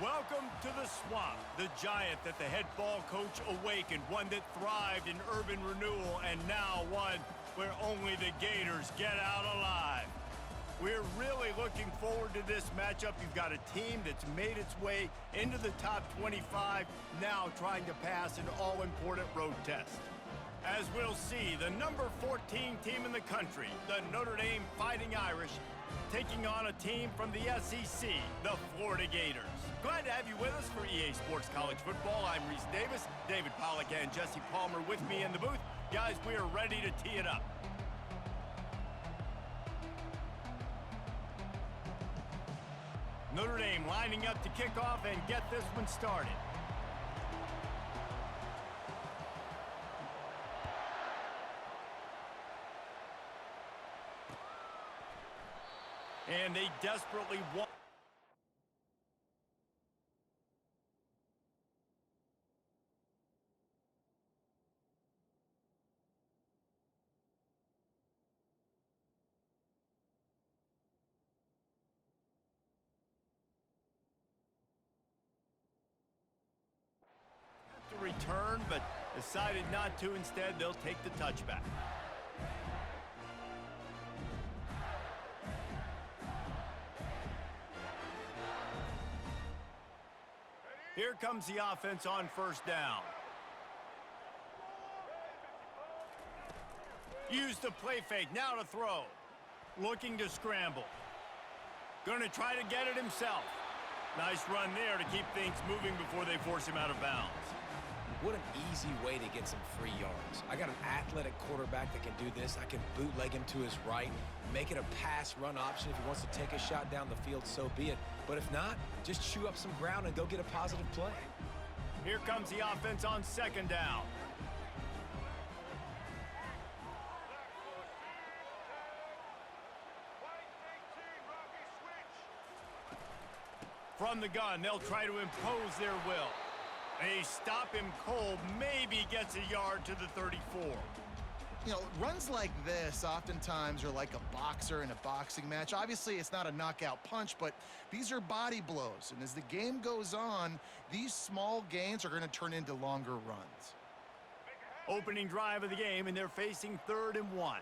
Welcome to the Swamp, the giant that the head ball coach awakened, one that thrived in urban renewal, and now one where only the Gators get out alive. We're really looking forward to this matchup. You've got a team that's made its way into the top 25, now trying to pass an all-important road test. As we'll see, the number 14 team in the country, the Notre Dame Fighting Irish, taking on a team from the SEC, the Florida Gators. Glad to have you with us for EA Sports College Football. I'm Reese Davis, David Pollack and Jesse Palmer with me in the booth. Guys, we are ready to tee it up. Notre Dame lining up to kick off and get this one started. And they desperately want... to return, but decided not to. Instead, they'll take the touchback. Here comes the offense on first down. Use the play fake, now to throw. Looking to scramble. Going to try to get it himself. Nice run there to keep things moving before they force him out of bounds. What an easy way to get some free yards. I got an athletic quarterback that can do this. I can bootleg him to his right, make it a pass-run option. If he wants to take a shot down the field, so be it. But if not, just chew up some ground and go get a positive play. Here comes the offense on second down. From the gun, they'll try to impose their will. They stop him cold, maybe gets a yard to the 34. You know, runs like this oftentimes are like a boxer in a boxing match. Obviously, it's not a knockout punch, but these are body blows. And as the game goes on, these small gains are going to turn into longer runs. Opening drive of the game, and they're facing 3rd and 1.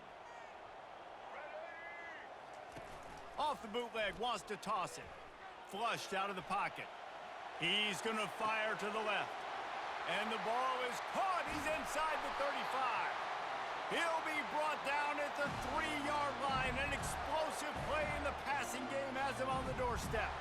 Off the bootleg, wants to toss it. Flushed out of the pocket. He's going to fire to the left. And the ball is caught. He's inside the 35. He'll be brought down at the 3-yard line. An explosive play in the passing game has him on the doorstep.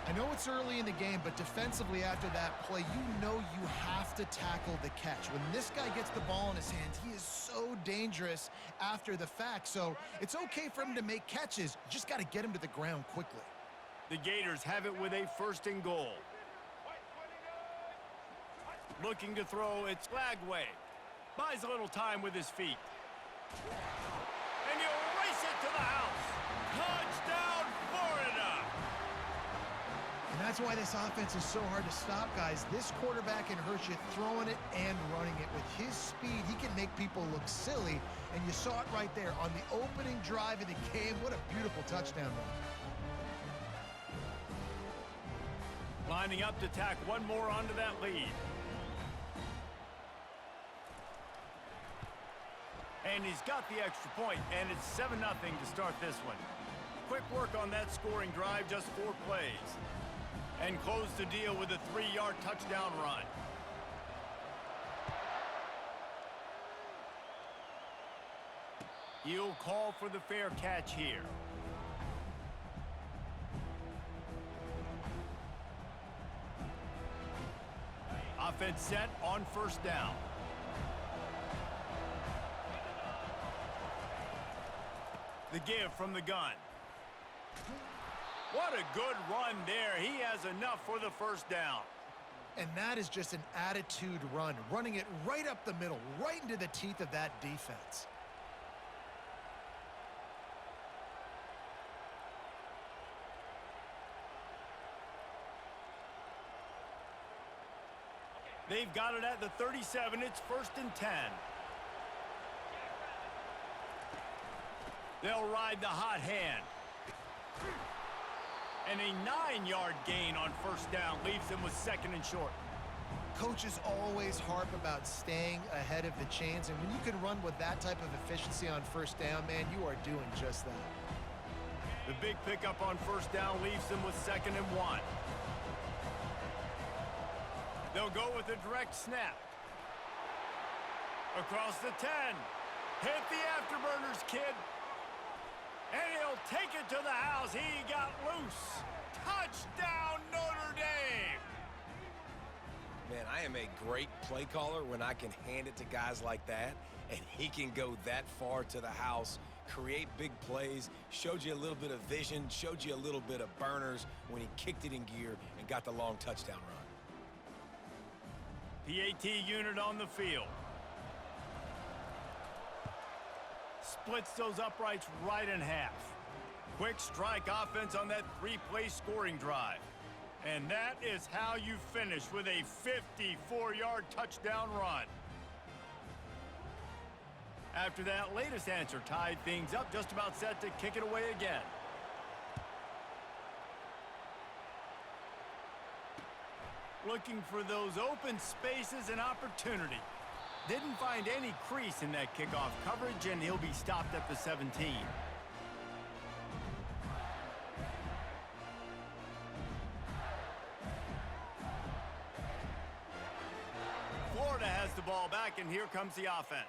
I know it's early in the game, but defensively after that play, you know you have to tackle the catch. When this guy gets the ball in his hands, he is so dangerous after the fact. So it's okay for him to make catches. You just got to get him to the ground quickly. The Gators have it with a 1st and goal. Looking to throw, it's Lagway. Buys a little time with his feet. And he'll race it to the house. Touchdown, Florida! And that's why this offense is so hard to stop, guys. This quarterback can hurt you throwing it and running it. With his speed, he can make people look silly. And you saw it right there on the opening drive of the game. What a beautiful touchdown run. Lining up to tack one more onto that lead. And he's got the extra point, and it's 7-0 to start this one. Quick work on that scoring drive, just 4 plays. And close the deal with a 3-yard touchdown run. He'll call for the fair catch here. Offense set on first down. The give from the gun. What a good run there. He has enough for the 1st down. And that is just an attitude run, running it right up the middle, right into the teeth of that defense. They've got it at the 37. It's 1st and 10. They'll ride the hot hand. And a 9-yard gain on first down leaves them with 2nd and short. Coaches always harp about staying ahead of the chains, and when you can run with that type of efficiency on first down, man, you are doing just that. The big pickup on first down leaves them with 2nd and 1. They'll go with a direct snap. Across the 10. Hit the afterburners, kid. And he'll take it to the house. He got loose. Touchdown, Notre Dame. Man, I am a great play caller when I can hand it to guys like that, and he can go that far to the house, create big plays, showed you a little bit of vision, showed you a little bit of burners when he kicked it in gear and got the long touchdown run. PAT unit on the field. Splits those uprights right in half. Quick strike offense on that 3-play scoring drive. And that is how you finish with a 54-yard touchdown run. After that latest answer tied things up, just about set to kick it away again. Looking for those open spaces and opportunity. Didn't find any crease in that kickoff coverage, and he'll be stopped at the 17. Florida has the ball back, and here comes the offense.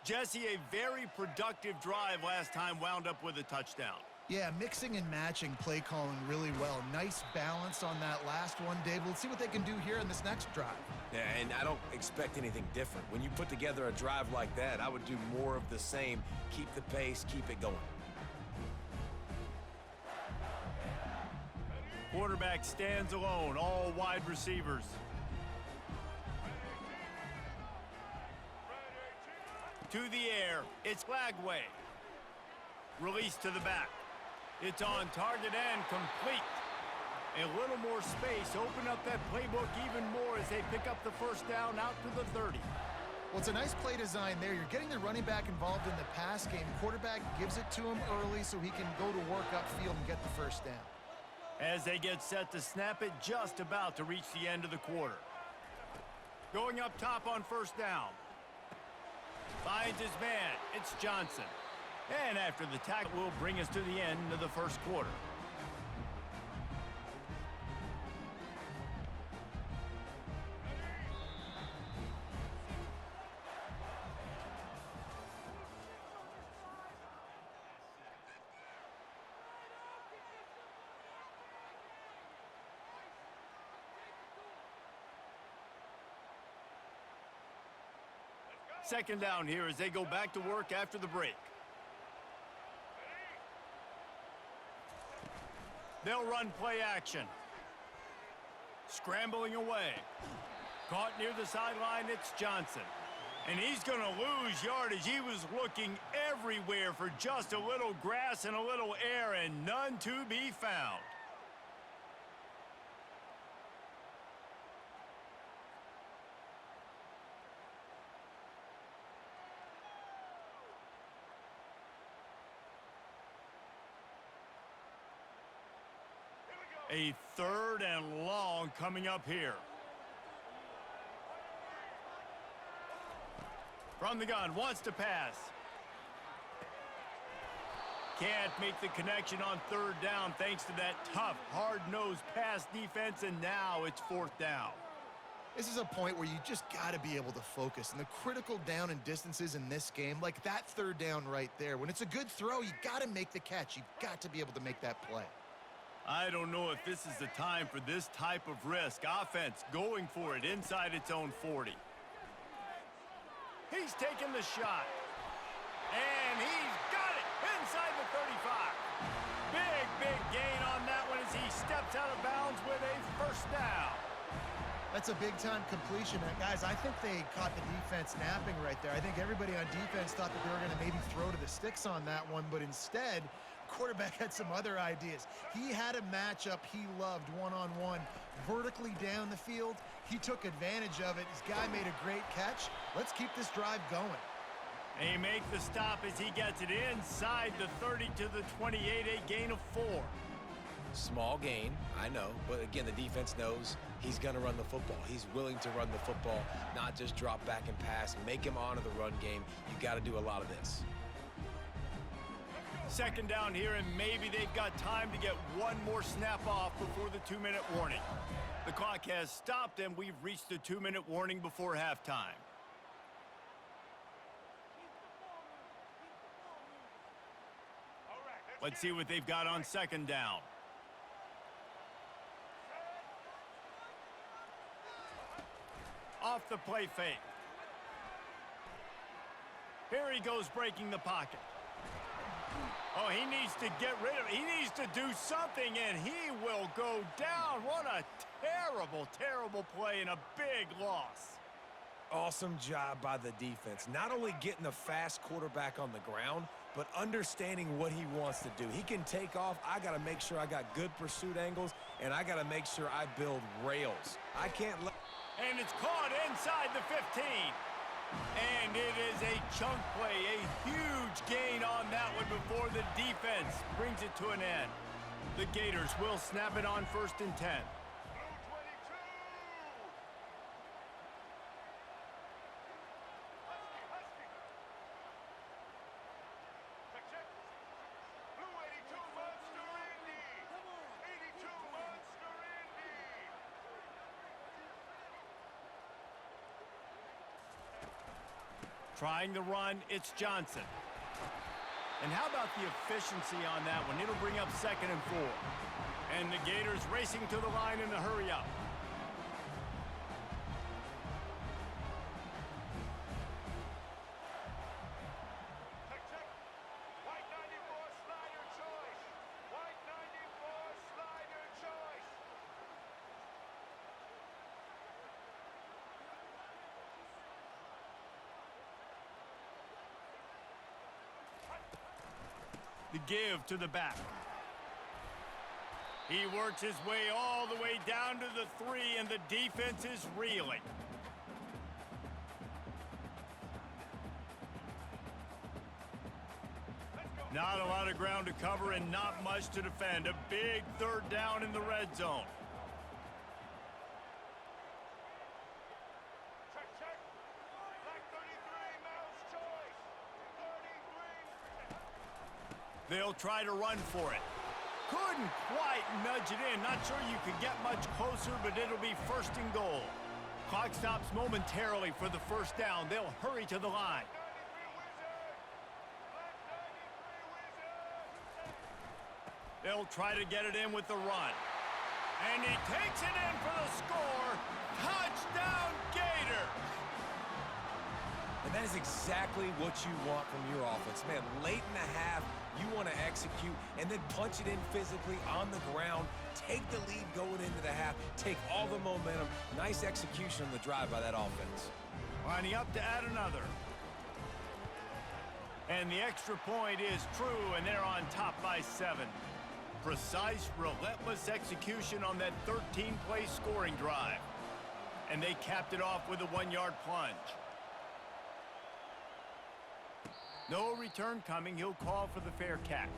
Jesse, a very productive drive last time, wound up with a touchdown. Yeah, mixing and matching play calling really well. Nice balance on that last one, Dave. Let's see what they can do here in this next drive. Yeah, and I don't expect anything different. When you put together a drive like that, I would do more of the same. Keep the pace, keep it going. Quarterback stands alone, all wide receivers. To the air, it's Lagway. Release to the back. It's on target and complete. A little more space, open up that playbook even more as they pick up the first down out to the 30. Well, it's a nice play design there. You're getting the running back involved in the pass game. Quarterback gives it to him early so he can go to work upfield and get the first down. As they get set to snap it, just about to reach the end of the quarter. Going up top on first down. Finds his man. It's Johnson. And after the tackle will bring us to the end of the first quarter. Second down here as they go back to work after the break. They'll run play action. Scrambling away. Caught near the sideline, it's Johnson. And he's going to lose yardage. He was looking everywhere for just a little grass and a little air, and none to be found. A third and long coming up here. From the gun, wants to pass. Can't make the connection on third down thanks to that tough, hard-nosed pass defense, and now it's fourth down. This is a point where you just got to be able to focus. And the critical down and distances in this game, like that third down right there, when it's a good throw, you got to make the catch. You've got to be able to make that play. I don't know if this is the time for this type of risk. Offense going for it inside its own 40. He's taking the shot. And he's got it inside the 35. Big gain on that one as he steps out of bounds with a first down. That's a big-time completion. And guys, I think they caught the defense napping right there. I think everybody on defense thought that they were going to maybe throw to the sticks on that one, but instead, quarterback had some other ideas. He had a matchup he loved one-on-one, vertically down the field. He took advantage of it. His guy made a great catch. Let's keep this drive going. They make the stop as he gets it inside the 30 to the 28, a gain of 4. Small gain, I know, but again, the defense knows he's going to run the football. He's willing to run the football, not just drop back and pass, make him honor the run game. You got to do a lot of this. Second down here, and maybe they've got time to get one more snap off before the 2-minute warning. The clock has stopped, and we've reached the 2-minute warning before halftime. Let's see what they've got on second down. Off the play fake. Here he goes, breaking the pocket. Oh, he needs to get rid of it. He needs to do something, and he will go down. What a terrible, terrible play and a big loss. Awesome job by the defense. Not only getting the fast quarterback on the ground, but understanding what he wants to do. He can take off. I got to make sure I got good pursuit angles, and I got to make sure I build rails. I can't let... And it's caught inside the 15. And it is a chunk play, a huge gain on that one before the defense brings it to an end. The Gators will snap it on 1st and 10. Trying the run, it's Johnson. And how about the efficiency on that one? It'll bring up 2nd and 4. And the Gators racing to the line in the hurry up. The give to the back. He works his way all the way down to the 3, and the defense is reeling. Not a lot of ground to cover and not much to defend. A big 3rd down in the red zone. They'll try to run for it. Couldn't quite nudge it in. Not sure you could get much closer, but it'll be 1st and goal. Clock stops momentarily for the 1st down. They'll hurry to the line. They'll try to get it in with the run. And he takes it in for the score. Touchdown, Gators! And that is exactly what you want from your offense. Man, late in the half, you want to execute and then punch it in physically on the ground, take the lead going into the half, take all the momentum. Nice execution on the drive by that offense. Lining up to add another. And the extra point is true, and they're on top by 7. Precise, relentless execution on that 13-play scoring drive. And they capped it off with a 1-yard plunge. No return coming. He'll call for the fair catch.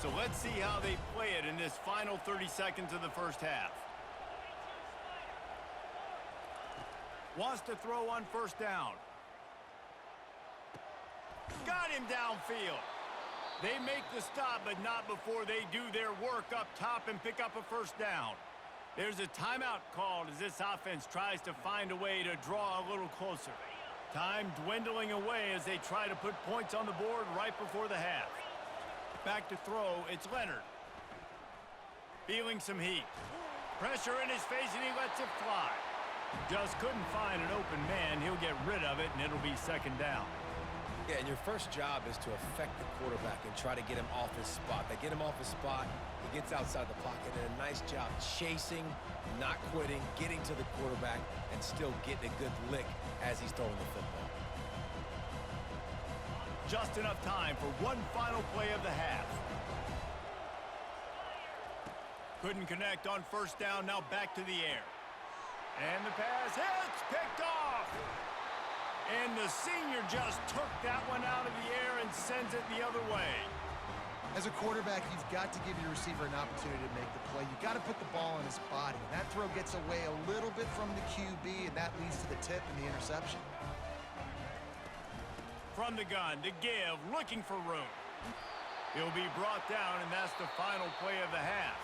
So let's see how they play it in this final 30 seconds of the 1st half. Wants to throw on 1st down. Got him downfield. They make the stop, but not before they do their work up top and pick up a 1st down. There's a timeout called as this offense tries to find a way to draw a little closer. Time dwindling away as they try to put points on the board right before the half. Back to throw, it's Leonard. Feeling some heat. Pressure in his face, and he lets it fly. Just couldn't find an open man. He'll get rid of it, and it'll be 2nd down. Yeah, and your first job is to affect the quarterback and try to get him off his spot. They get him off his spot, he gets outside the pocket, and a nice job chasing, not quitting, getting to the quarterback, and still getting a good lick as he's throwing the football. Just enough time for one final play of the half. Couldn't connect on first down, now back to the air. And the pass hits, picked off. And the senior just took that one out of the air and sends it the other way. As a quarterback, you've got to give your receiver an opportunity to make the play. You've got to put the ball on his body. That throw gets away a little bit from the QB, and that leads to the tip and the interception. From the gun, to give, looking for room. He'll be brought down, and that's the final play of the half.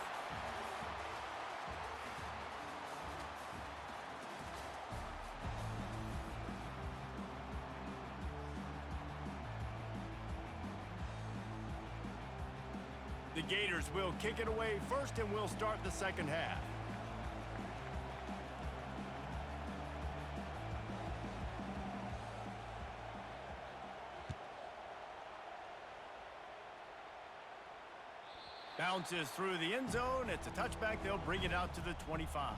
The Gators will kick it away first, and we'll start the second half. Bounces through the end zone. It's a touchback. They'll bring it out to the 25.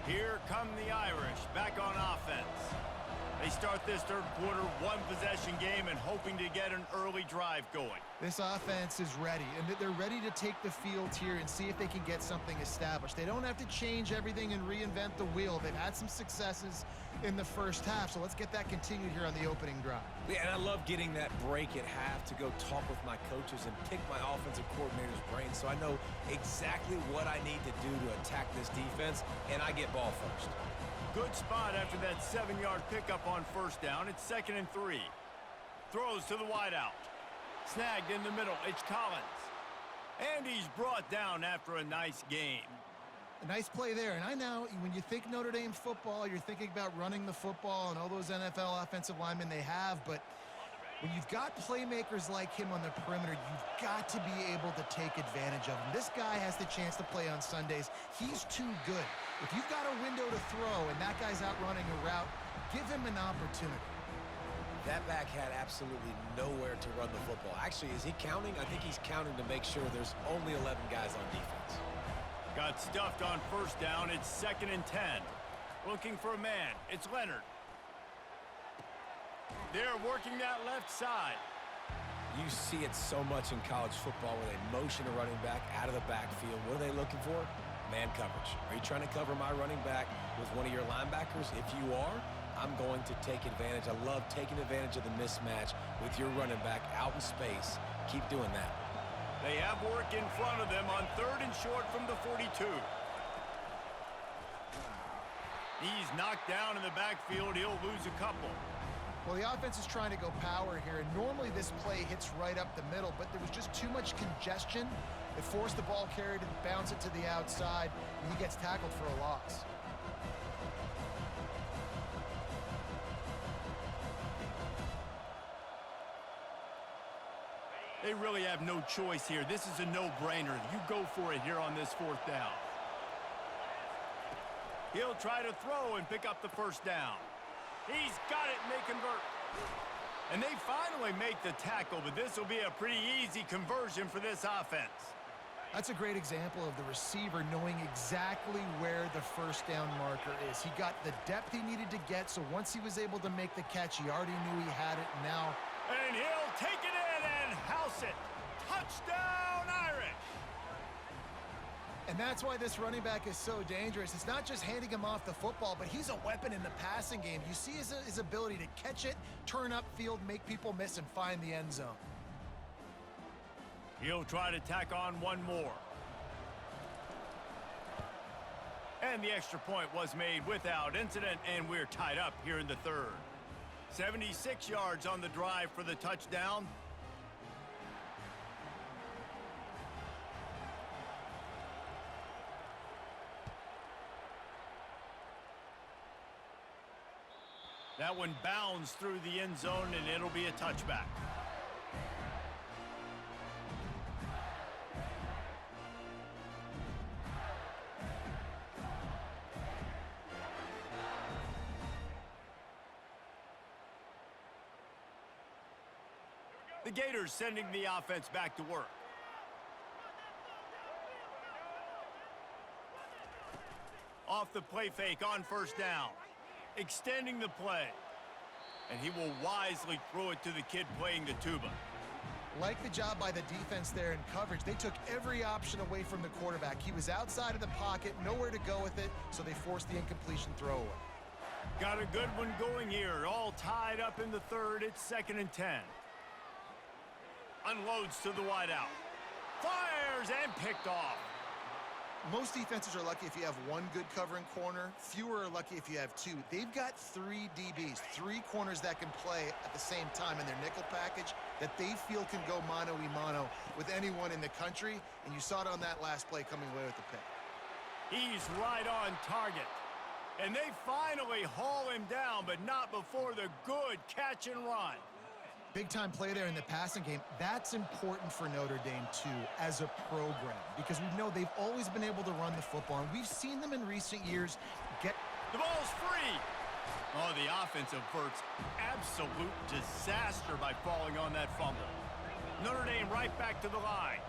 Here come the Irish back on offense. They start this third quarter one-possession game and hoping to get an early drive going. This offense is ready, and they're ready to take the field here and see if they can get something established. They don't have to change everything and reinvent the wheel. They've had some successes in the first half, so let's get that continued here on the opening drive. Yeah, and I love getting that break at half to go talk with my coaches and pick my offensive coordinator's brain so I know exactly what I need to do to attack this defense, and I get ball first. Good spot after that 7-yard pickup on first down. It's 2nd and 3. Throws to the wideout. Snagged in the middle. It's Collins. And he's brought down after a nice gain. A nice play there. And I know when you think Notre Dame football, you're thinking about running the football and all those NFL offensive linemen they have. But when you've got playmakers like him on the perimeter, you've got to be able to take advantage of him. This guy has the chance to play on Sundays. He's too good. If you've got a window to throw and that guy's out running a route, give him an opportunity. That back had absolutely nowhere to run the football. Actually, is he counting? I think he's counting to make sure there's only 11 guys on defense. Got stuffed on first down. It's 2nd and 10. Looking for a man. It's Leonard. They're working that left side. You see it so much in college football where they motion a running back out of the backfield. What are they looking for? Man coverage. Are you trying to cover my running back with one of your linebackers? If you are, I'm going to take advantage. I love taking advantage of the mismatch with your running back out in space. Keep doing that. They have work in front of them on 3rd and short from the 42. He's knocked down in the backfield. He'll lose a couple. Well, the offense is trying to go power here, and normally this play hits right up the middle, but there was just too much congestion. It forced the ball carrier to bounce it to the outside, and he gets tackled for a loss. They really have no choice here. This is a no-brainer. You go for it here on this 4th down. He'll try to throw and pick up the first down. He's got it, and they convert. And they finally make the tackle, but this will be a pretty easy conversion for this offense. That's a great example of the receiver knowing exactly where the first down marker is. He got the depth he needed to get, so once he was able to make the catch, he already knew he had it, and now... And he'll take it in and house it. Touchdown, Irish! And that's why this running back is so dangerous. It's not just handing him off the football, but he's a weapon in the passing game. You see his ability to catch it, turn upfield, make people miss, and find the end zone. He'll try to tack on one more. And the extra point was made without incident, and we're tied up here in the 3rd. 76 yards on the drive for the touchdown. That one bounds through the end zone, and it'll be a touchback. The Gators sending the offense back to work. Off the play fake on first down. Extending the play. And he will wisely throw it to the kid playing the tuba. Like the job by the defense there in coverage. They took every option away from the quarterback. He was outside of the pocket, nowhere to go with it, so they forced the incompletion throwaway. Got a good one going here. All tied up in the third. It's 2nd and 10. Unloads to the wideout. Fires and picked off. Most defenses are lucky if you have one good covering corner. Fewer are lucky if you have two. They've got 3 DBs, 3 corners that can play at the same time in their nickel package that they feel can go mano-a-mano with anyone in the country, and you saw it on that last play coming away with the pick. He's right on target. And they finally haul him down, but not before the good catch and run. Big-time play there in the passing game. That's important for Notre Dame, too, as a program, because we know they've always been able to run the football, and we've seen them in recent years get... The ball's free. Oh, the offense averts absolute disaster by falling on that fumble. Notre Dame right back to the line.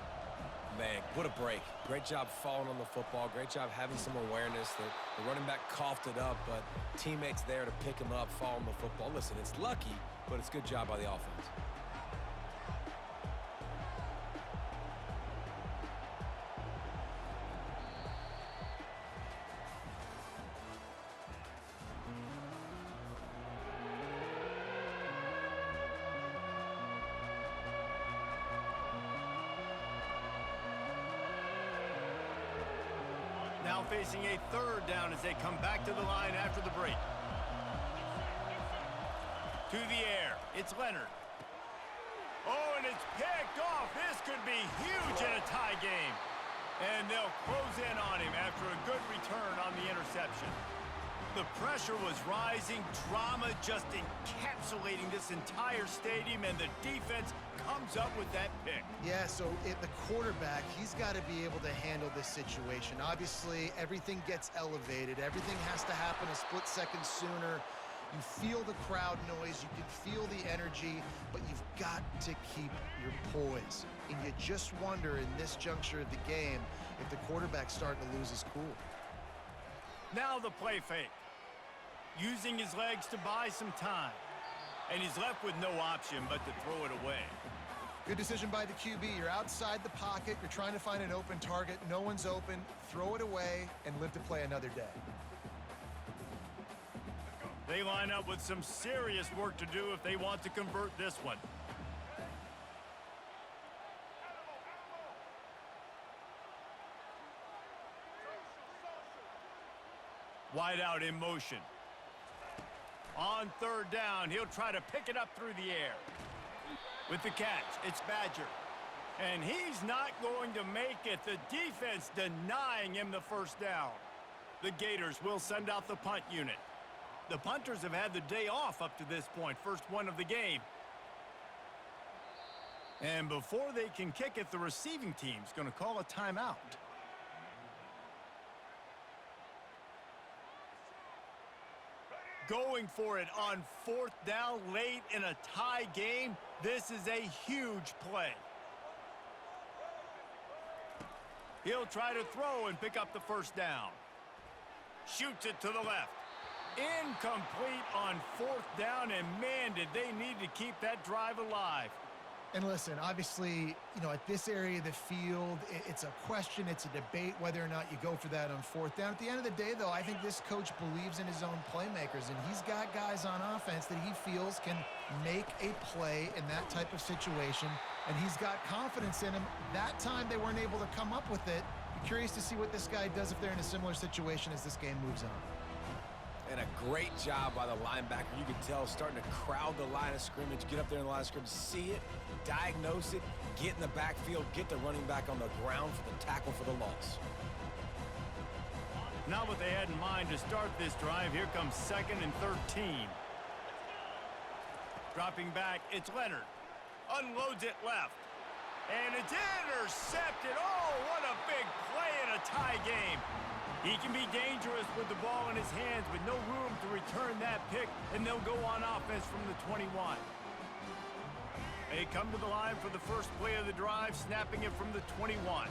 Man, what a break. Great job falling on the football. Great job having some awareness. The running back coughed it up, but teammates there to pick him up, fall on the football. Listen, it's lucky, but it's a good job by the offense. Now facing a 3rd down as they come back to the line after the break. To the air, it's Leonard. Oh, and it's picked off. This could be huge in a tie game. And they'll close in on him after a good return on the interception. The pressure was rising, drama just encapsulating this entire stadium, and the defense comes up with that pick. Yeah, so the quarterback, he's got to be able to handle this situation. Obviously, everything gets elevated. Everything has to happen a split second sooner. You feel the crowd noise, you can feel the energy, but you've got to keep your poise. And you just wonder in this juncture of the game if the quarterback's starting to lose his cool. Now the play fake. Using his legs to buy some time. And he's left with no option but to throw it away. Good decision by the QB. You're outside the pocket. You're trying to find an open target. No one's open. Throw it away and live to play another day. They line up with some serious work to do if they want to convert this one. Wide out in motion. On 3rd down, he'll try to pick it up through the air. With the catch, it's Badger. And he's not going to make it. The defense denying him the 1st down. The Gators will send out the punt unit. The punters have had the day off up to this point, first one of the game. And before they can kick it, the receiving team's going to call a timeout. Going for it on 4th down late in a tie game. This is a huge play. He'll try to throw and pick up the 1st down. Shoots it to the left. Incomplete on 4th down, and man, did they need to keep that drive alive. And listen, obviously, at this area of the field, it's a question, it's a debate whether or not you go for that on 4th down. At the end of the day, though, I think this coach believes in his own playmakers, and he's got guys on offense that he feels can make a play in that type of situation, and he's got confidence in him. That time they weren't able to come up with it. Be curious to see what this guy does if they're in a similar situation as this game moves on. And a great job by the linebacker. You can tell starting to crowd the line of scrimmage, get up there in the line of scrimmage, see it, diagnose it, get in the backfield, get the running back on the ground for the tackle for the loss. Not what they had in mind to start this drive. Here comes 2nd and 13. Dropping back, it's Leonard. Unloads it left. And it's intercepted. Oh, what a big play in a tie game. He can be dangerous with the ball in his hands, but no room to return that pick, and they'll go on offense from the 21. They come to the line for the first play of the drive, snapping it from the 21.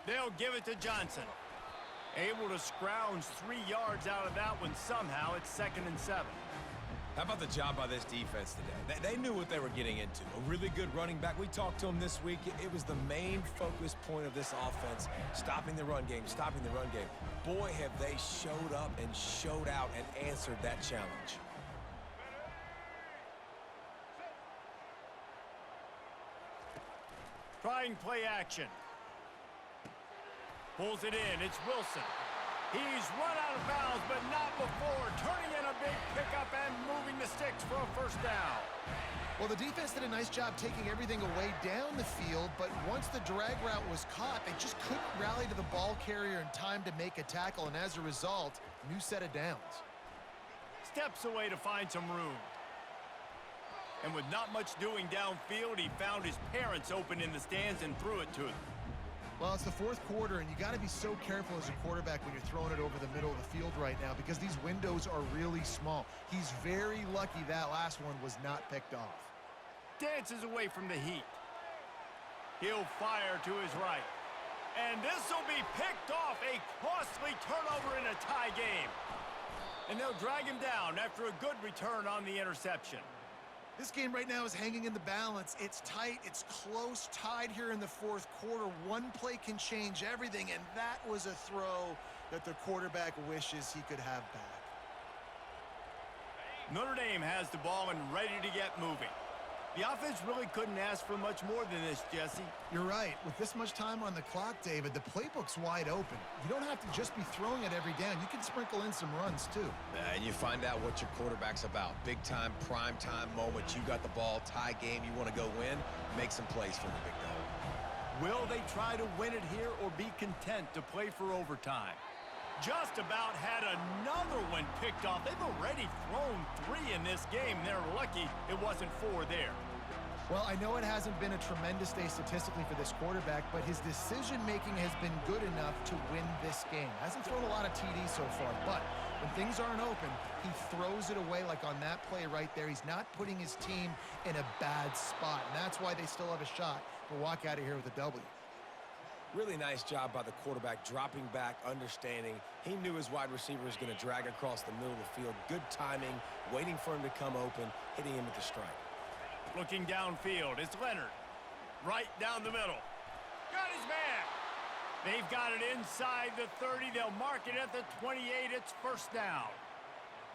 They'll give it to Johnson. Able to scrounge 3 yards out of that one somehow. It's 2nd and 7. How about the job by this defense today? They knew what they were getting into. A really good running back. We talked to him this week. It was the main focus point of this offense, stopping the run game, stopping the run game. Boy, have they showed up and showed out and answered that challenge. Trying play action. Pulls it in. It's Wilson. He's run out of bounds, but not before. Turning in a big pickup and moving the sticks for a first down. Well, the defense did a nice job taking everything away down the field, but once the drag route was caught, they just couldn't rally to the ball carrier in time to make a tackle, and as a result, new set of downs. Steps away to find some room. And with not much doing downfield, he found his parents open in the stands and threw it to them. Well, it's the fourth quarter, and you got to be so careful as a quarterback when you're throwing it over the middle of the field right now because these windows are really small. He's very lucky that last one was not picked off. Dances away from the heat. He'll fire to his right. And this will be picked off. A costly turnover in a tie game. And they'll drag him down after a good return on the interception. This game right now is hanging in the balance. It's tight, it's close, tied here in the fourth quarter. One play can change everything, and that was a throw that the quarterback wishes he could have back. Notre Dame has the ball and ready to get moving. The offense really couldn't ask for much more than this, Jesse. You're right. With this much time on the clock, David, the playbook's wide open. You don't have to just be throwing it every down. You can sprinkle in some runs, too. And you find out what your quarterback's about. Big-time, prime-time moment. You got the ball, tie game, you want to go win, make some plays for the big dog. Will they try to win it here or be content to play for overtime? Just about had another one picked off. They've already thrown 3 in this game. They're lucky it wasn't 4 there. Well, I know it hasn't been a tremendous day statistically for this quarterback, but his decision-making has been good enough to win this game. Hasn't thrown a lot of TDs so far, but when things aren't open, he throws it away like on that play right there. He's not putting his team in a bad spot, and that's why they still have a shot to walk out of here with a W. Really nice job by the quarterback, dropping back, understanding. He knew his wide receiver was going to drag across the middle of the field. Good timing, waiting for him to come open, hitting him with the strike. Looking downfield, it's Leonard. Right down the middle. Got his man. They've got it inside the 30. They'll mark it at the 28. It's first down.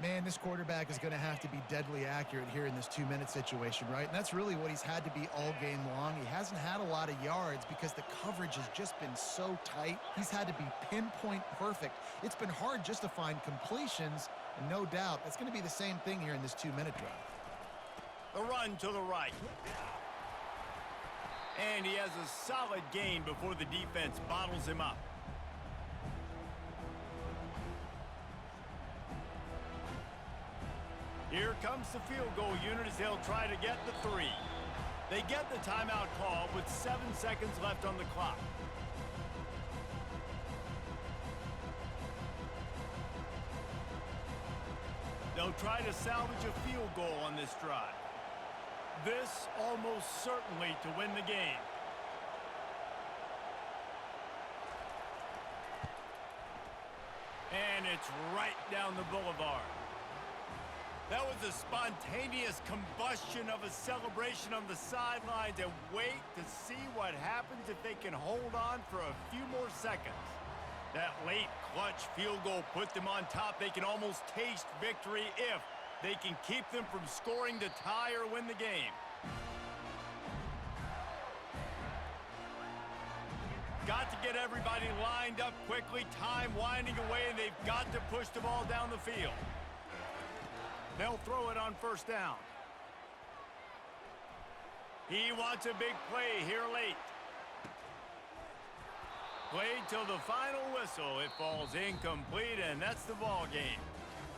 Man, this quarterback is going to have to be deadly accurate here in this 2-minute situation, right? And that's really what he's had to be all game long. He hasn't had a lot of yards because the coverage has just been so tight. He's had to be pinpoint perfect. It's been hard just to find completions, and no doubt that's going to be the same thing here in this 2-minute drive. The run to the right. And he has a solid gain before the defense bottles him up. Here comes the field goal unit as they'll try to get the 3. They get the timeout call with 7 seconds left on the clock. They'll try to salvage a field goal on this drive. This almost certainly to win the game. And it's right down the boulevard. That was a spontaneous combustion of a celebration on the sidelines, and wait to see what happens if they can hold on for a few more seconds. That late clutch field goal put them on top. They can almost taste victory if they can keep them from scoring to tie or win the game. Got to get everybody lined up quickly, time winding away, and they've got to push the ball down the field. They'll throw it on first down. He wants a big play here late. Played till the final whistle. It falls incomplete, and that's the ball game.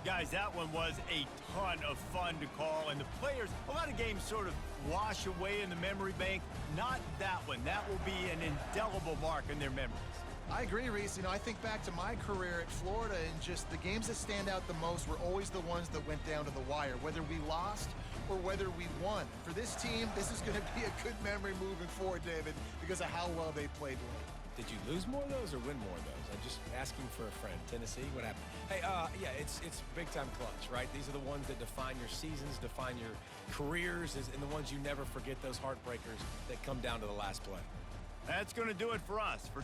Guys, that one was a ton of fun to call, and the players, a lot of games sort of wash away in the memory bank. Not that one. That will be an indelible mark in their memories. I agree, Reese. You know, I think back to my career at Florida, and just the games that stand out the most were always the ones that went down to the wire, whether we lost or whether we won. For this team, this is going to be a good memory moving forward, David, because of how well they played late. Did you lose more of those or win more of those? I'm just asking for a friend. Tennessee, what happened? Hey, yeah, it's big-time clutch, right? These are the ones that define your seasons, define your careers, and the ones you never forget, those heartbreakers that come down to the last play. That's going to do it for us. For